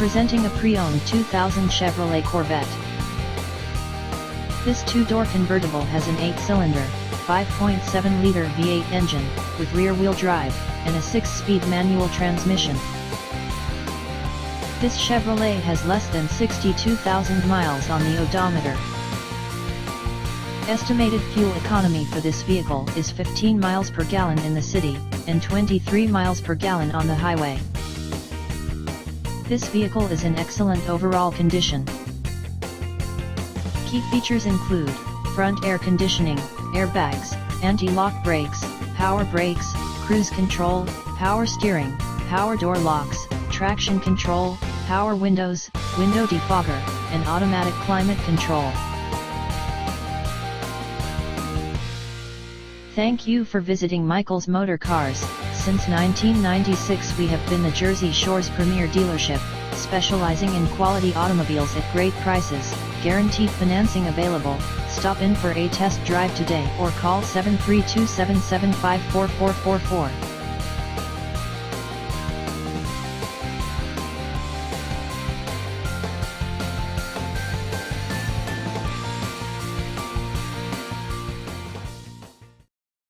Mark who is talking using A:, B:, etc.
A: Presenting a pre-owned 2000 Chevrolet Corvette. This two-door convertible has an 8-cylinder, 5.7-liter V8 engine, with rear-wheel drive, and a 6-speed manual transmission. This Chevrolet has less than 62,000 miles on the odometer. Estimated fuel economy for this vehicle is 15 miles per gallon in the city, and 23 miles per gallon on the highway. This vehicle is in excellent overall condition. Key features include front air conditioning, airbags, anti-lock brakes, power brakes, cruise control, power steering, power door locks, traction control, power windows, window defogger, and automatic climate control. Thank you for visiting Michael's Motorcars. Since 1996 we have been the Jersey Shore's premier dealership, specializing in quality automobiles at great prices, guaranteed financing available. Stop in for a test drive today or call 732-775-4444.